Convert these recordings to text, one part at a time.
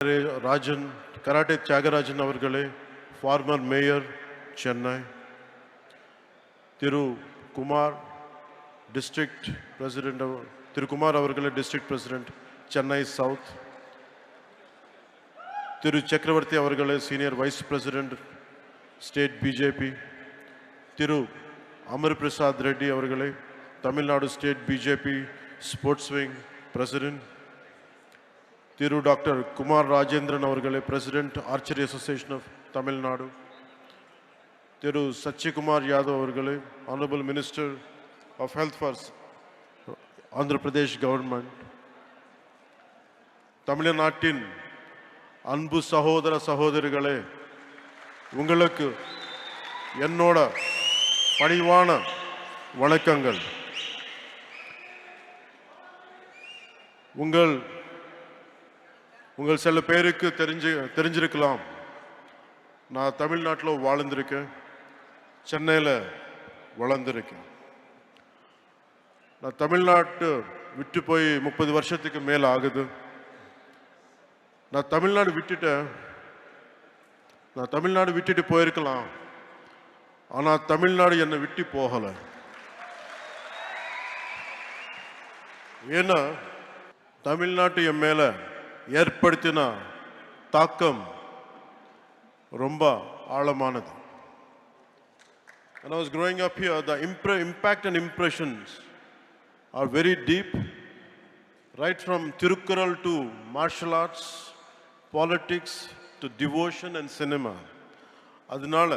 Rajan, Karate Tyagarajan Avargale, former mayor, Chennai. Thiru Kumar, district president of Thiru Kumar Avargale, district president, Chennai South. Thiru Chakravarti Avargale, senior vice president, state BJP. Thiru Amar Prasad Reddy Avargale, Tamil Nadu state BJP sports wing president. Thiru Dr. Kumar Rajendran Avargale, President, Archery Association of Tamil Nadu. Thiru Sachikumar Yadav Avargale, Honorable Minister of Health for Andhra Pradesh Government. Tamil Nadu அன்பு சகோதர சகோதரிகளே, உங்களுக்கு என்னோட பணிவான வணக்கங்கள். உங்கள் சில பேருக்கு தெரிஞ்சிருக்கலாம், நான் தமிழ்நாட்டில் வாழ்ந்திருக்கேன், சென்னையில் வளர்ந்துருக்கேன். நான் தமிழ்நாட்டு விட்டு போய் 30 வருஷத்துக்கு மேலே ஆகுது. நான் தமிழ்நாடு விட்டுட்டு போயிருக்கலாம், ஆனால் தமிழ்நாடு என்னை விட்டு போகலை. ஏன்னா தமிழ்நாட்டு என் மேலே ஏற்படுத்தின தாக்கம் ரொம்ப ஆழமானது. When I was growing up here, the impact and impressions are very deep, right from Tirukkural to martial arts, politics to devotion and cinema. அதனால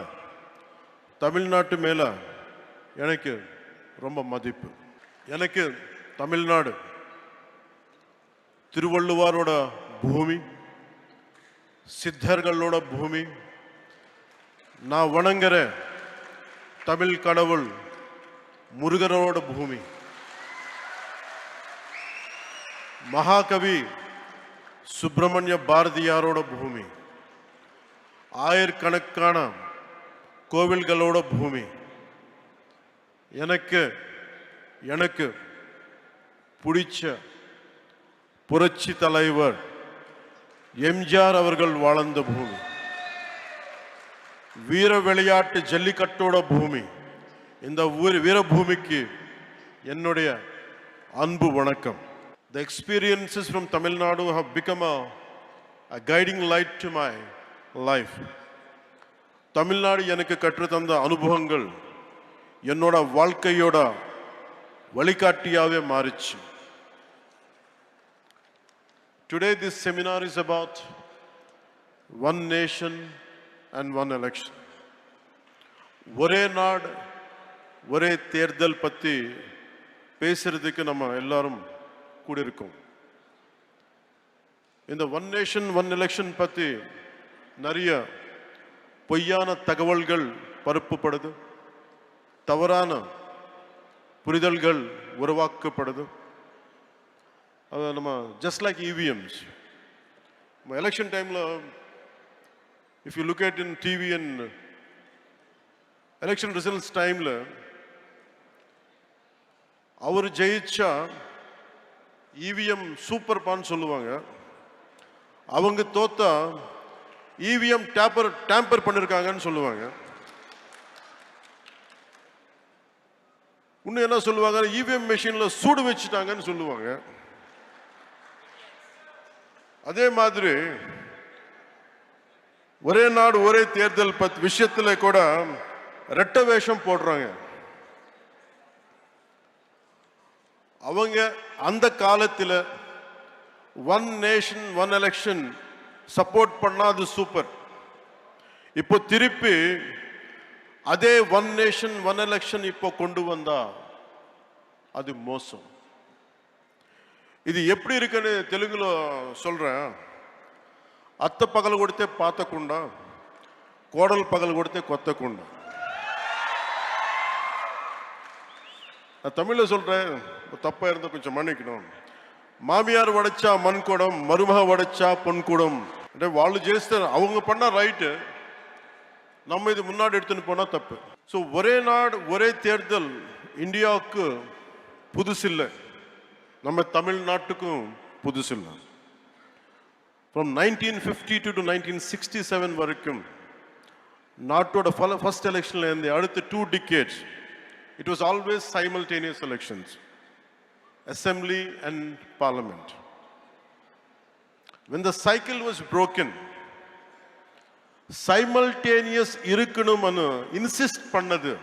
தமிழ்நாட்டு மேல எனக்கு ரொம்ப மதிப்பு. எனக்கு தமிழ்நாடு திருவள்ளுவரோட பூமி, சித்தர்களோட பூமி, நான் வணங்குற தமிழ் கடவுள் முருகரோட பூமி, மகாகவி சுப்பிரமணிய பாரதியாரோட பூமி, ஆயிரக்கணக்கான கோவில்களோட பூமி. எனக்கு பிடிச்ச புரட்சி தலைவர் எம்ஜிஆர் அவர்கள் வாழ்ந்த பூமி, வீர விளையாட்டு ஜல்லிக்கட்டோட பூமி. இந்த வீரபூமிக்கு என்னுடைய அன்பு வணக்கம். The experiences from Tamil Nadu have become a guiding light to my life. Tamil Nadu எனக்கு கற்றுத்தந்த அனுபவங்கள் என்னோட வாழ்க்கையோட வழிகாட்டியாவே மாறிச்சு. Today this seminar is about one nation and one election. ஒரே நாடு ஒரே தேர்தல் பத்தி பேசுறதுக்கு நம்ம எல்லாரும் கூடியிருக்கோம். இந்த ஒன் நேஷன் ஒன் எலெக்ஷன் பத்தி நிறைய பொய்யான தகவல்கள் பரப்பப்படுது, தவறான புரிதல்கள் உருவாக்கப்படுது. நம்ம just like EVMs, election time la, if you look at in TV and election results time la, அவர் ஜெயிச்சா EVM சூப்பர் பான் சொல்லுவாங்க, அவங்க தோத்தா EVM டேம்பர் பண்ணிருக்காங்கன்னு சொல்லுவாங்க. இன்னும் என்ன சொல்லுவாங்க, EVM மெஷின்ல சூடு வச்சுட்டாங்கன்னு சொல்லுவாங்க. அதே மாதிரி ஒரே நாடு ஒரே தேர்தல் விஷயத்துல கூட ரெட்ட வேஷம் போடுறாங்க. அவங்க அந்த காலத்தில் one nation one election support பண்ணா அது சூப்பர். இப்போ திருப்பி அதே ஒன் நேஷன் ஒன் எலெக்ஷன் இப்போ கொண்டு வந்தா அது மோசம். இது எப்படி இருக்குன்னு தெலுங்குல சொல்றேன். அத்தை பகல் கொடுத்தே பார்த்தக்குண்டா, கோடல் பகல் கொடுத்தே கொத்தக்குண்டா. நான் தமிழ்ல சொல்றேன், தப்பா இருந்தா கொஞ்சம் மன்னிக்கணும். மாமியார் வடைச்சா மண் குடம், மருமக வடைச்சா பொன் குடம். వాళ్ళు చేస్తారు, அவங்க பண்ணா ரைட்டு, நம்ம இது முன்னாடி எடுத்துன்னு போனா தப்பு. ஸோ ஒரே நாடு ஒரே தேர்தல் இந்தியாவுக்கு புதுசு இல்லை, நம்ம தமிழ்நாட்டுக்கும் புதுசு இல்லை. From 1952 to 1967 వరకు నాటోడ ఫస్ట్ ఎలక్షన్ అయింది. அடுத்த 2 decades it was always simultaneous elections, assembly and parliament. When the cycle was broken, simultaneous இருக்கணும்னு இன்சிஸ்ட் பண்ணது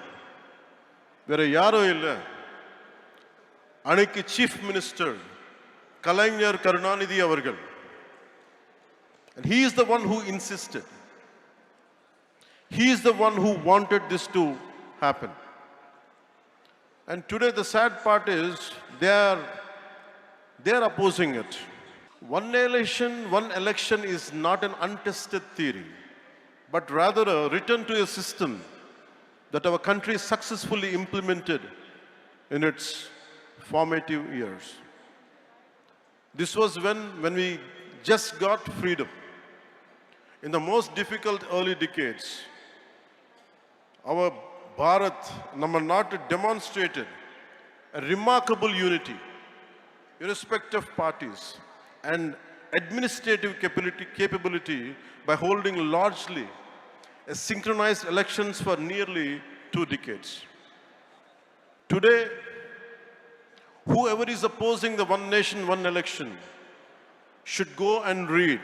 வேற யாரோ இல்லை, அன்னைக்கு சீஃப் மினிஸ்டர் கலைஞர் கருணாநிதி அவர்கள். And he is the one who insisted. He is the one who wanted this to happen. And today the sad part is they are opposing it. One election is not an untested theory, but rather a return to a system that our country successfully implemented in its formative years. This was when we just got freedom. In the most difficult early decades, our Bharat, our Nat demonstrated a remarkable unity, irrespective of parties, and administrative capability by holding largely a synchronized elections for nearly 2 decades. Today, whoever is opposing the one nation, one election should go and read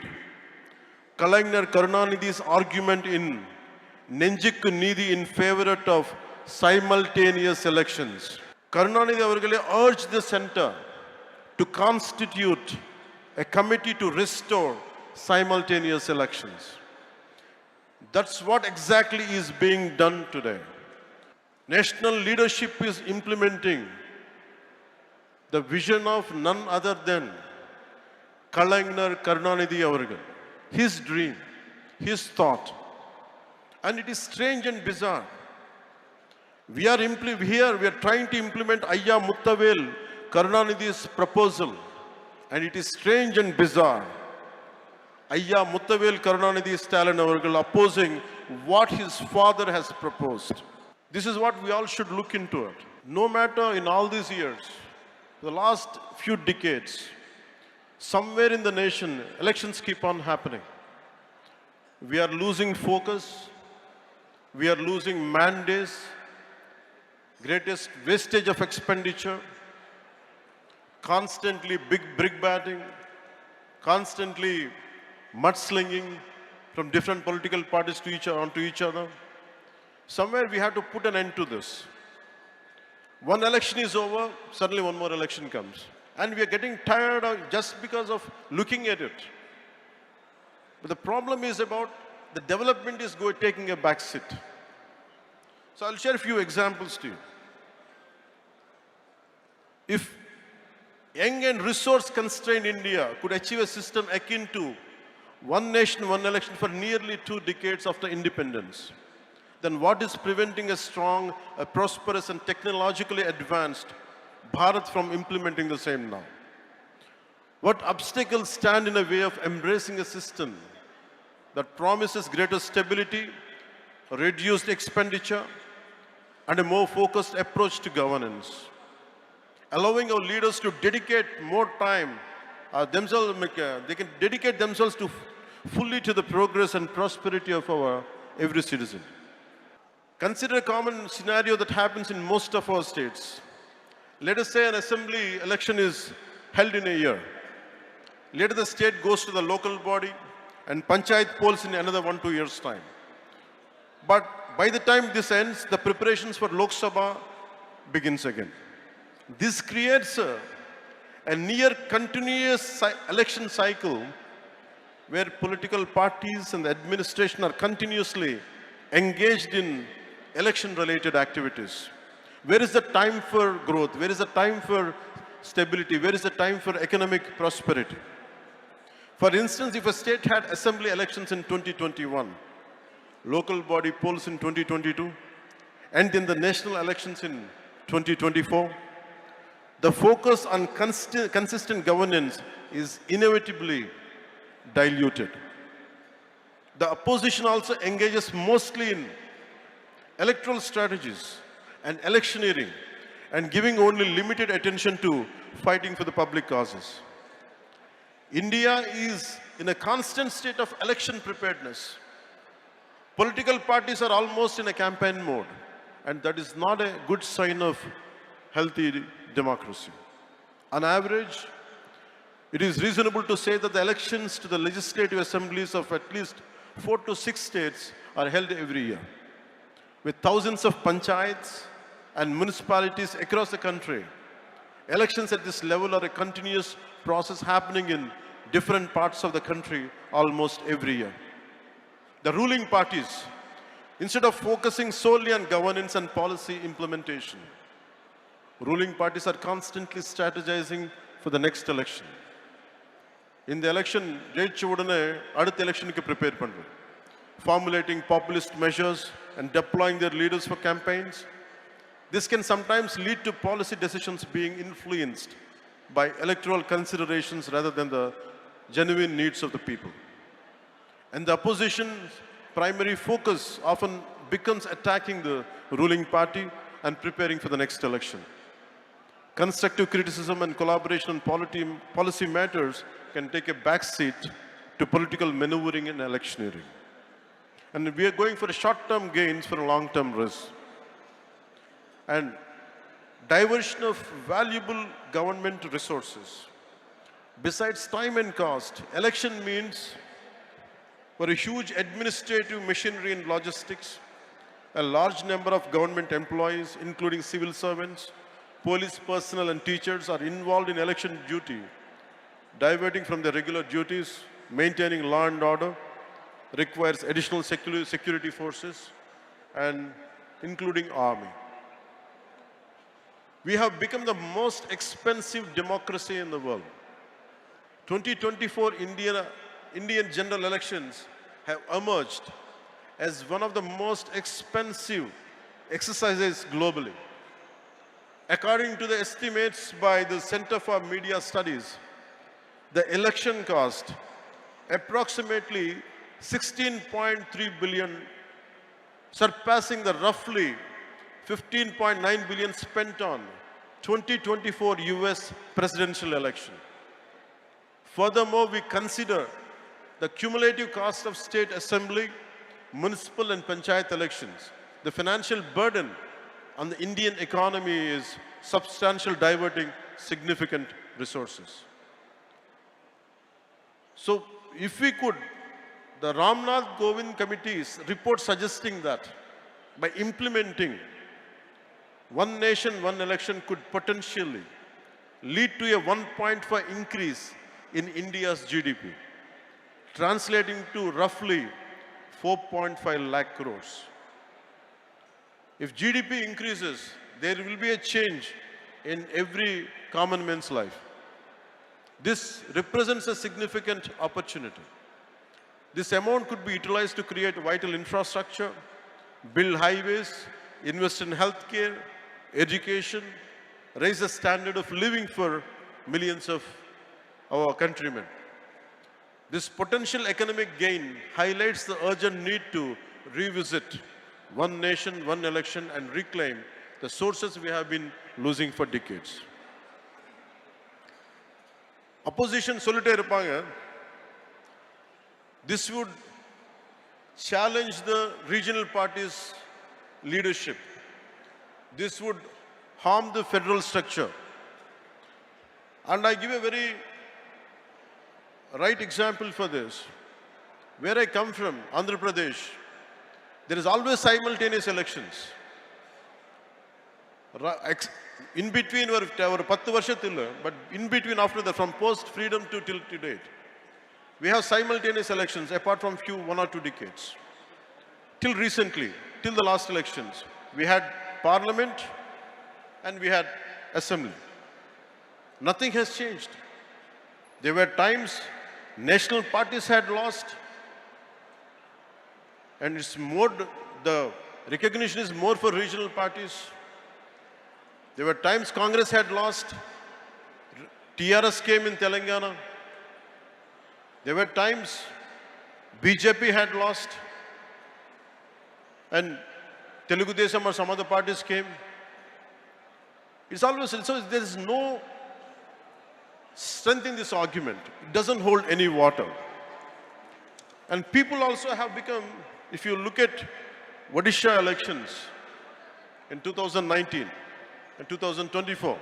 Kalainar Karunanidhi's argument in Nenjikku Needhi in favor of simultaneous elections. Karunanidhi avargale urged the center to constitute a committee to restore simultaneous elections. That's what exactly is being done today. National leadership is implementing the vision of none other than Kalainar Karunanidhi avargal. His dream, his thought. And it is strange and bizarre. We are trying to implement Ayya Muttavel Karunanidhi's proposal. And it is strange and bizarre. Ayya Muttavel Karunanidhi Stalin avargal opposing what his father has proposed. This is what we all should look into it. No matter in all these years, the last few decades, somewhere in the nation, elections keep on happening. We are losing focus. We are losing mandates. Greatest wastage of expenditure. Constantly big brick batting. Constantly mudslinging from different political parties onto each other. Somewhere we have to put an end to this. One election is over, suddenly one more election comes. And we are getting tired of just because of looking at it. But the problem is about the development is taking a back seat. So I'll share a few examples to you. If young and resource-constrained India could achieve a system akin to one nation, one election for nearly 2 decades after independence, then what is preventing a strong, a prosperous and technologically advanced Bharat from implementing the same now? What obstacles stand in the way of embracing a system that promises greater stability, reduced expenditure, and a more focused approach to governance? Allowing our leaders to dedicate more time, they can dedicate themselves fully to the progress and prosperity of every citizen. Consider a common scenario that happens in most of our states. Let us say an assembly election is held in a year. Later the state goes to the local body and panchayat polls in another 1-2 years' time. But by the time this ends, the preparations for Lok Sabha begins again. This creates a near continuous election cycle where political parties and the administration are continuously engaged in election-related activities. Where is the time for growth? Where is the time for stability? Where is the time for economic prosperity? For instance, if a state had assembly elections in 2021, local body polls in 2022, and then the national elections in 2024, the focus on consistent governance is inevitably diluted. The opposition also engages mostly in electoral strategies and electioneering and giving only limited attention to fighting for the public causes. India is in a constant state of election preparedness. Political parties are almost in a campaign mode, and that is not a good sign of healthy democracy. On average, it is reasonable to say that the elections to the legislative assemblies of at least 4 to 6 states are held every year. With thousands of panchayats and municipalities across the country, elections at this level are a continuous process happening in different parts of the country almost every year. The ruling parties, instead of focusing solely on governance and policy implementation, ruling parties are constantly strategizing for the next election. In the election, ஜெயிச்ச உடனே அடுத்த எலெக்ஷனுக்கு prepare பண்றது. Formulating populist measures and deploying their leaders for campaigns. This can sometimes lead to policy decisions being influenced by electoral considerations rather than the genuine needs of the people. And the opposition's primary focus often becomes attacking the ruling party and preparing for the next election. Constructive criticism and collaboration on policy matters can take a backseat to political maneuvering and electioneering. And we are going for short-term gains for a long-term risk. And diversion of valuable government resources. Besides time and cost, election means for a huge administrative machinery and logistics, a large number of government employees, including civil servants, police personnel and teachers are involved in election duty, diverting from their regular duties, maintaining law and order, requires additional security forces, and including army. We have become the most expensive democracy in the world. 2024 Indian general elections have emerged as one of the most expensive exercises globally. According to the estimates by the Center for Media Studies, the election cost approximately 16.3 billion, surpassing the roughly 15.9 billion spent on 2024 US presidential election. Furthermore, we consider the cumulative cost of state assembly, municipal and panchayat elections. The financial burden on the Indian economy is substantial, diverting significant resources. So, if we could, the Ramnath Govind Committee's report suggesting that by implementing one nation, one election could potentially lead to a 1.5 increase in India's GDP, translating to roughly 4.5 lakh crores. If GDP increases, there will be a change in every common man's life. This represents a significant opportunity. This amount could be utilized to create vital infrastructure, build highways, invest in healthcare, education, raise the standard of living for millions of our countrymen. This potential economic gain highlights the urgent need to revisit one nation, one election and reclaim the sources we have been losing for decades. Opposition சொல்லிட்டே இருப்பாங்க. This would challenge the regional parties' leadership. This would harm the federal structure. And I give a very right example for this. Where I come from, Andhra Pradesh, there is always simultaneous elections. In between or 10 வருஷத்துல, but in between after that, from post-freedom to till date, we have simultaneous elections apart from few 1 or 2 decades. Till recently, till the last elections, we had parliament and we had assembly. Nothing has changed. There were times national parties had lost, and it's more, the recognition is more for regional parties. There were times Congress had lost, TRS came in Telangana. There were times BJP had lost, and Telugu Desam or some other parties came. It's always, so there is no strength in this argument. It doesn't hold any water. And people also have become, if you look at Odisha elections in 2019 and 2024,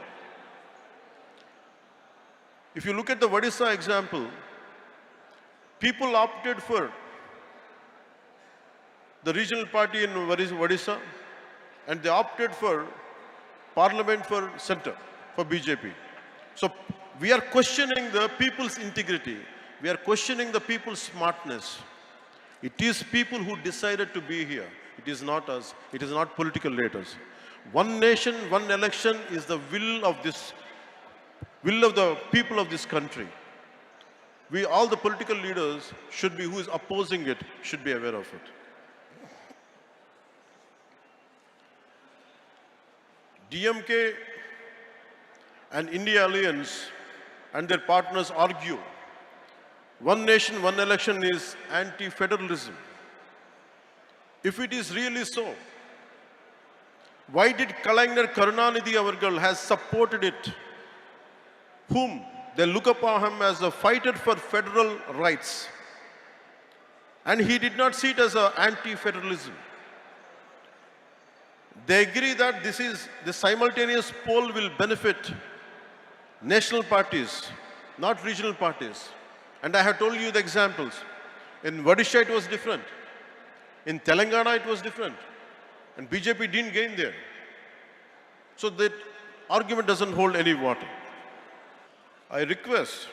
if you look at the Odisha example, people opted for the regional party in Odisha and they opted for parliament for center, for BJP. So we are questioning the people's integrity. We are questioning the people's smartness. It is people who decided to be here. It is not us. It is not political leaders. One nation, one election is the will of the people of this country. We, all the political leaders should be, who is opposing it, should be aware of it. DMK and India Alliance and their partners argue one nation, one election is anti-federalism. If it is really so, why did Kalaignar Karunanidhi Avargal has supported it, whom they look upon him as a fighter for federal rights, and he did not see it as an anti-federalism? They agree that the simultaneous poll will benefit national parties, not regional parties. And I have told you the examples. In Odisha it was different. In Telangana it was different. And BJP didn't gain there. So that argument doesn't hold any water. I request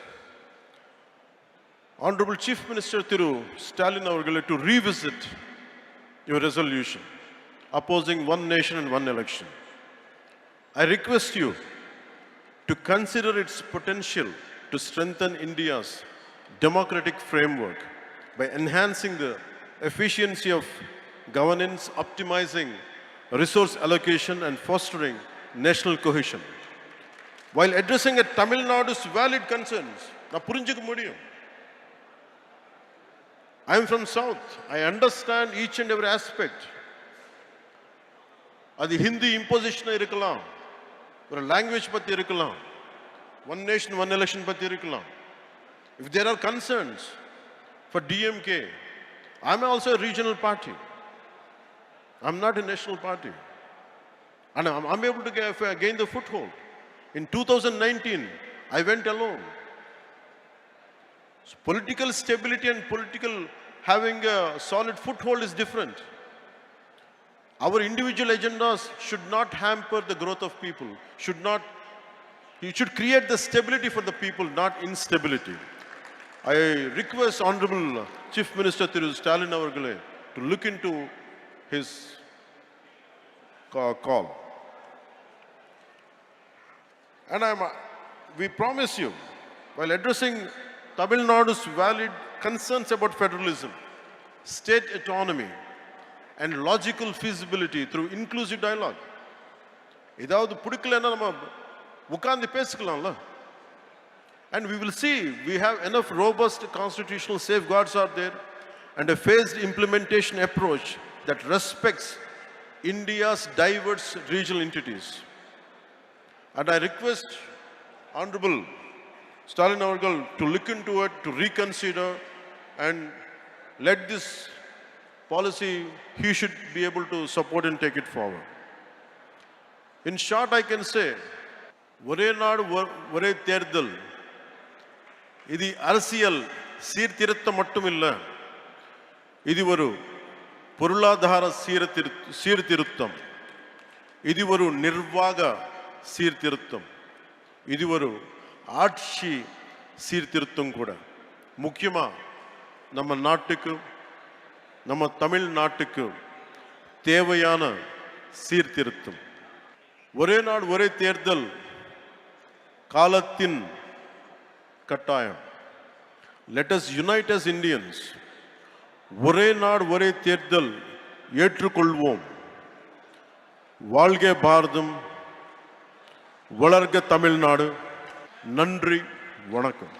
Honorable Chief Minister Thiru Stalin Avargale to revisit your resolution opposing one nation and one election. I request you to consider its potential to strengthen India's democratic framework by enhancing the efficiency of governance, optimizing resource allocation, and fostering national cohesion. While addressing a Tamil Nadu's valid concerns, I am from South. I understand each and every aspect. அது Hindi imposition இருக்கலாம், ஒரு language பற்றி இருக்கலாம், one nation one election பற்றி இருக்கலாம். If there are concerns for DMK, I'm also a regional party. I'm not a national party. And I'm able to gain the foothold. In 2019, I went alone. So political stability and political having a solid foothold is different. Our individual agendas should not hamper the growth of people. You should create the stability for the people, not instability. I request Honorable Chief Minister Thiru Stalin Avargale to look into his call. And we promise you, while addressing Tamil Nadu's valid concerns about federalism, state autonomy, and logical feasibility through inclusive dialogue. இதாவது பிடிக்கலன்னா நம்ம உட்கார்ந்து பேசிக்கலாம்ல. And we will see, we have enough robust constitutional safeguards out there and a phased implementation approach that respects India's diverse regional entities. And I request Honorable Stalin Avargal to look into it, to reconsider, and let this policy, he should be able to support and take it forward. In short, I can say, ஒரே நாடு ஒரே தேர்தல் இது அரசியல் சீர்திருத்தம் மட்டும் இல்ல, இது ஒரு பொருளாதார சீர்திருத்தம், இது ஒரு நிர்வாக சீர்திருத்தம், இது ஒரு ஆட்சி சீர்திருத்தம் கூட. முக்கியமா நம்ம நாட்டுக்கு, நம்ம தமிழ்நாட்டுக்கு தேவையான சீர்திருத்தம். ஒரே நாடு ஒரே தேர்தல் காலத்தின் கட்டாயம். Let us unite as Indians. ஒரே நாடு ஒரே தேர்தல் ஏற்றுக்கொள்வோம். வாழ்க பாரதம், வளர்க தமிழ்நாடு. நன்றி, வணக்கம்.